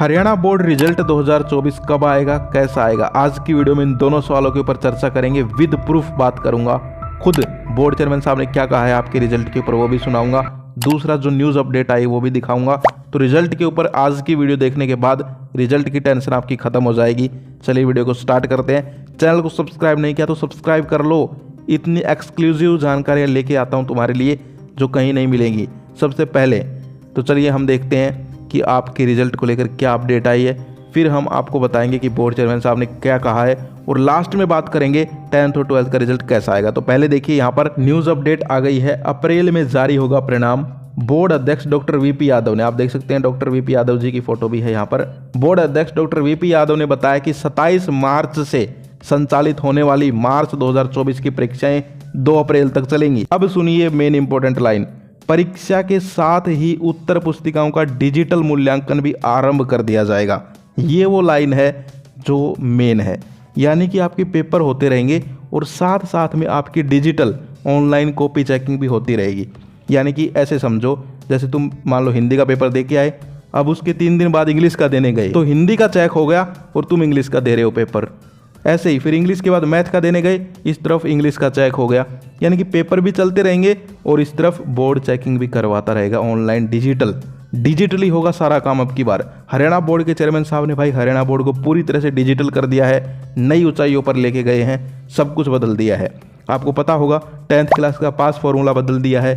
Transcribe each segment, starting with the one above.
Haryana board result 2024 कब आएगा, कैसा आएगा? आज की वीडियो में इन दोनों सवालों के ऊपर चर्चा करेंगे। विद प्रूफ बात करूंगा। खुद बोर्ड चेयरमैन साहब ने क्या कहा है आपके रिजल्ट के ऊपर वो भी सुनाऊंगा। दूसरा जो न्यूज़ अपडेट आई वो भी दिखाऊंगा। तो रिजल्ट के ऊपर आज की वीडियो देखने के बाद रिजल्ट की टेंशन आपकी खत्म हो जाएगी। चलिए वीडियो को स्टार्ट करते हैं। चैनल को सब्सक्राइब नहीं किया तो सब्सक्राइब कर लो। इतनी एक्सक्लूसिव जानकारियाँ लेके आता हूँ तुम्हारे लिए जो कहीं नहीं मिलेंगी सबसे पहले। तो चलिए हम देखते हैं कि आपके रिजल्ट को लेकर क्या अपडेट आई है। फिर हम आपको बताएंगे कि बोर्ड चेयरमैन साहब ने क्या कहा है और लास्ट में बात करेंगे 10th और 12th का रिजल्ट कैसा आएगा। तो पहले देखिए यहाँ पर न्यूज़ अपडेट आ गई है। अप्रैल में जारी होगा परिणाम। बोर्ड अध्यक्ष डॉक्टर वीपी यादव ने, आप देख सकते हैं डॉक्टर वीपी यादव जी की फोटो भी है यहाँ पर। बोर्ड अध्यक्ष डॉक्टर वीपी यादव ने बताया कि 27 मार्च से संचालित होने वाली मार्च 2024 की परीक्षाएं 2 अप्रैल तक चलेंगी। अब सुनिए मेन इंपॉर्टेंट लाइन। परीक्षा के साथ ही उत्तर पुस्तिकाओं का डिजिटल मूल्यांकन भी आरंभ कर दिया जाएगा। ये वो लाइन है जो मेन है, यानी कि आपके पेपर होते रहेंगे और साथ साथ में आपकी डिजिटल ऑनलाइन कॉपी चेकिंग भी होती रहेगी। यानी कि ऐसे समझो जैसे तुम मान लो हिंदी का पेपर दे के आए, अब उसके 3 दिन बाद इंग्लिश का देने गए तो हिंदी का चेक हो गया और तुम इंग्लिश का दे रहे हो पेपर। ऐसे ही फिर इंग्लिश के बाद मैथ का देने गए, इस तरफ इंग्लिश का चेक हो गया। यानी कि पेपर भी चलते रहेंगे और इस तरफ बोर्ड चेकिंग भी करवाता रहेगा ऑनलाइन डिजिटली होगा सारा काम। अब की बार हरियाणा बोर्ड के चेयरमैन साहब ने भाई हरियाणा बोर्ड को पूरी तरह से डिजिटल कर दिया है, नई ऊंचाइयों पर लेके गए हैं, सब कुछ बदल दिया है। आपको पता होगा 10th क्लास का पास फॉर्मूला बदल दिया है,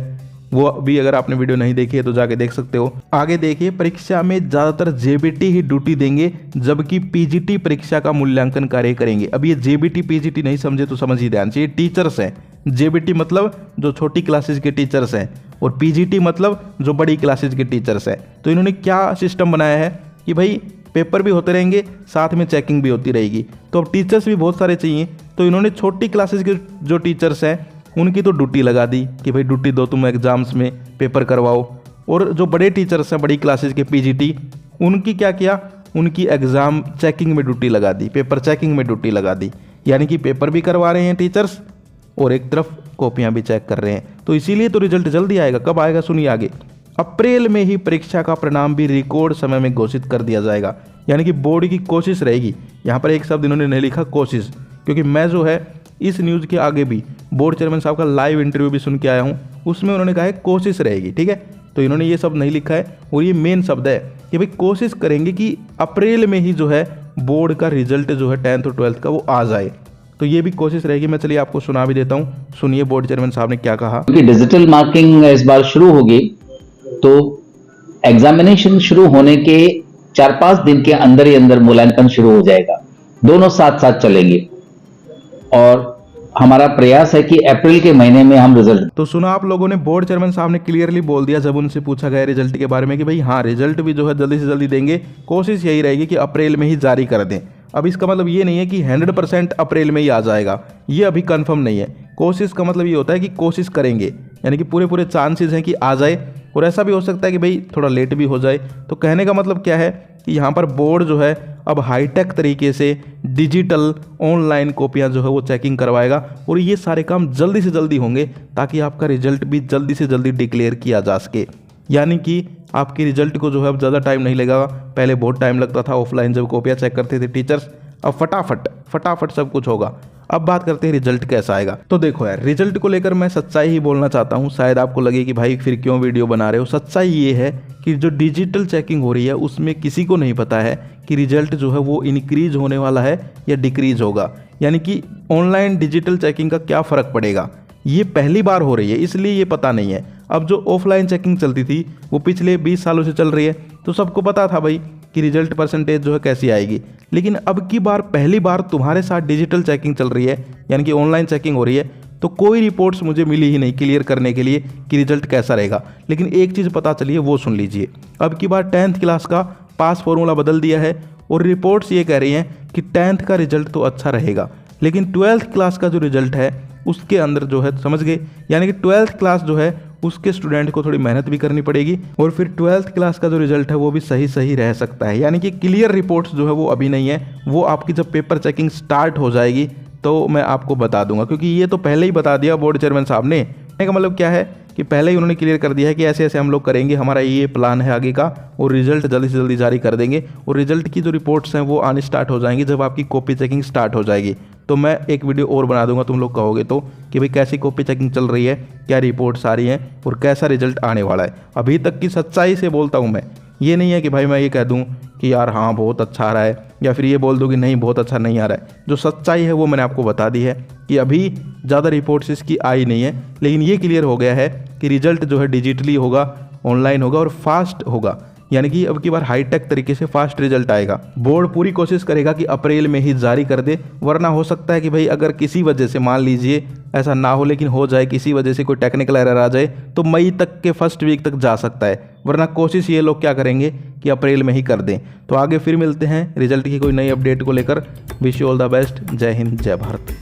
वो भी अगर आपने वीडियो नहीं देखी है तो जाके देख सकते हो। आगे देखिए, परीक्षा में ज़्यादातर जेबीटी ही ड्यूटी देंगे जबकि पीजीटी परीक्षा का मूल्यांकन कार्य करेंगे। अब ये जेबीटी पीजीटी नहीं समझे तो समझ ही ध्यान से, ये टीचर्स हैं। जेबीटी मतलब जो छोटी क्लासेज के टीचर्स हैं और पीजीटी मतलब जो बड़ी क्लासेज के टीचर्स हैं। तो इन्होंने क्या सिस्टम बनाया है कि भाई पेपर भी होते रहेंगे साथ में चेकिंग भी होती रहेगी। तो अब टीचर्स भी बहुत सारे चाहिए, तो इन्होंने छोटी क्लासेज के जो टीचर्स हैं उनकी तो ड्यूटी लगा दी कि भाई ड्यूटी दो, तुम एग्जाम्स में पेपर करवाओ। और जो बड़े टीचर्स हैं बड़ी क्लासेज के पीजीटी, उनकी क्या किया, उनकी एग्ज़ाम चेकिंग में ड्यूटी लगा दी, पेपर चेकिंग में ड्यूटी लगा दी। यानी कि पेपर भी करवा रहे हैं टीचर्स और एक तरफ कॉपियाँ भी चेक कर रहे हैं। तो इसीलिए तो रिजल्ट जल्दी आएगा। कब आएगा सुनिए आगे। अप्रैल में ही परीक्षा का परिणाम भी रिकॉर्ड समय में घोषित कर दिया जाएगा। यानी कि बोर्ड की कोशिश रहेगी। यहाँ पर एक शब्द इन्होंने नहीं लिखा कोशिश, क्योंकि मैं जो है इस न्यूज़ के आगे भी बोर्ड चेयरमैन साहब का लाइव इंटरव्यू भी सुन के आया हूँ, उसमें उन्होंने कहा है कोशिश रहेगी। ठीक है, तो इन्होंने ये शब्द नहीं लिखा है और ये मेन शब्द है कि भाई कोशिश करेंगे कि अप्रैल में ही जो है बोर्ड का रिजल्ट जो है 10th और 12th का वो आ जाए। तो ये भी कोशिश रहेगी। मैं चलिए आपको सुना भी देता हूँ, सुनिए बोर्ड चेयरमैन साहब ने क्या कहा। क्योंकि डिजिटल मार्किंग इस बार शुरू होगी तो एग्जामिनेशन शुरू होने के 4-5 दिन के अंदर ही अंदर मूल्यांकन शुरू हो जाएगा। दोनों साथ साथ चलेंगे और हमारा प्रयास है कि अप्रैल के महीने में हम रिजल्ट। तो सुना आप लोगों ने, बोर्ड चेयरमैन साहब ने क्लियरली बोल दिया जब उनसे पूछा गया रिजल्ट के बारे में कि भाई हाँ रिजल्ट भी जो है जल्दी से जल्दी देंगे। कोशिश यही रहेगी कि अप्रैल में ही जारी कर दें। अब इसका मतलब ये नहीं है कि 100% अप्रैल में ही आ जाएगा, ये अभी कंफर्म नहीं है। कोशिश का मतलब ये होता है कि कोशिश करेंगे, यानी कि पूरे चांसेस हैं कि आ जाए। और ऐसा भी हो सकता है कि भाई थोड़ा लेट भी हो जाए। तो कहने का मतलब क्या है कि यहाँ पर बोर्ड जो है अब हाईटेक तरीके से डिजिटल ऑनलाइन कॉपियाँ जो है वो चेकिंग करवाएगा और ये सारे काम जल्दी से जल्दी होंगे ताकि आपका रिजल्ट भी जल्दी से जल्दी डिक्लेयर किया जा सके। यानी कि आपके रिजल्ट को जो है अब ज़्यादा टाइम नहीं लगेगा। पहले बहुत टाइम लगता था ऑफलाइन जब कॉपियाँ चेक करते थे टीचर्स, अब फटाफट सब कुछ होगा। अब बात करते हैं रिजल्ट कैसा आएगा। तो देखो यार, रिजल्ट को लेकर मैं सच्चाई ही बोलना चाहता हूँ। शायद आपको लगे कि भाई फिर क्यों वीडियो बना रहे हो। सच्चाई ये है कि जो डिजिटल चेकिंग हो रही है उसमें किसी को नहीं पता है कि रिजल्ट जो है वो इंक्रीज होने वाला है या डिक्रीज होगा। यानी कि ऑनलाइन डिजिटल चेकिंग का क्या फ़र्क पड़ेगा, ये पहली बार हो रही है इसलिए ये पता नहीं है। अब जो ऑफलाइन चेकिंग चलती थी वो पिछले 20 सालों से चल रही है, तो सबको पता था भाई कि रिजल्ट परसेंटेज जो है कैसी आएगी। लेकिन अब की बार पहली बार तुम्हारे साथ डिजिटल चेकिंग चल रही है, यानी कि ऑनलाइन चेकिंग हो रही है। तो कोई रिपोर्ट्स मुझे मिली ही नहीं क्लियर करने के लिए कि रिजल्ट कैसा रहेगा। लेकिन एक चीज़ पता चली है, वो सुन लीजिए। अब की बार 10th क्लास का पास फॉर्मूला बदल दिया है और रिपोर्ट्स ये कह रही हैं कि 10th का रिजल्ट तो अच्छा रहेगा, लेकिन 12th क्लास का जो रिजल्ट है उसके अंदर जो है, समझ गए, यानी कि 12th क्लास जो है उसके स्टूडेंट को थोड़ी मेहनत भी करनी पड़ेगी और फिर 12th क्लास का जो रिजल्ट है वो भी सही रह सकता है। यानी कि क्लियर रिपोर्ट्स जो है वो अभी नहीं है, वो आपकी जब पेपर चेकिंग स्टार्ट हो जाएगी तो मैं आपको बता दूंगा, क्योंकि ये तो पहले ही बता दिया बोर्ड चेयरमैन साहब ने। कहने का मतलब क्या है कि पहले ही उन्होंने क्लियर कर दिया है कि ऐसे ऐसे हम लोग करेंगे, हमारा ये प्लान है आगे का, और रिजल्ट जल्दी से जल्दी जारी कर देंगे। और रिजल्ट की जो रिपोर्ट्स हैं वो आने स्टार्ट हो जाएंगी जब आपकी कॉपी चेकिंग स्टार्ट हो जाएगी। तो मैं एक वीडियो और बना दूंगा, तुम लोग कहोगे तो, कि भाई कैसी कॉपी चेकिंग चल रही है, क्या रिपोर्ट्स आ रही हैं और कैसा रिजल्ट आने वाला है। अभी तक की सच्चाई से बोलता हूँ मैं, ये नहीं है कि भाई मैं ये कह दूं कि यार हाँ बहुत अच्छा आ रहा है, या फिर ये बोल दूं कि नहीं बहुत अच्छा नहीं आ रहा है। जो सच्चाई है वो मैंने आपको बता दी है कि अभी ज़्यादा रिपोर्ट्स इसकी आई नहीं है, लेकिन ये क्लियर हो गया है कि रिजल्ट जो है डिजिटली होगा, ऑनलाइन होगा और फास्ट होगा, यानी कि अब की बार हाईटेक तरीके से फास्ट रिजल्ट आएगा। बोर्ड पूरी कोशिश करेगा कि अप्रैल में ही जारी कर दे, वरना हो सकता है कि भाई अगर किसी वजह से, मान लीजिए ऐसा ना हो लेकिन हो जाए, किसी वजह से कोई टेक्निकल एरर आ जाए तो मई तक के फर्स्ट वीक तक जा सकता है, वरना कोशिश ये लोग क्या करेंगे कि अप्रैल में ही कर दें। तो आगे फिर मिलते हैं रिजल्ट की कोई नई अपडेट को लेकर। Wish you all the best. जय हिंद, जय भारत।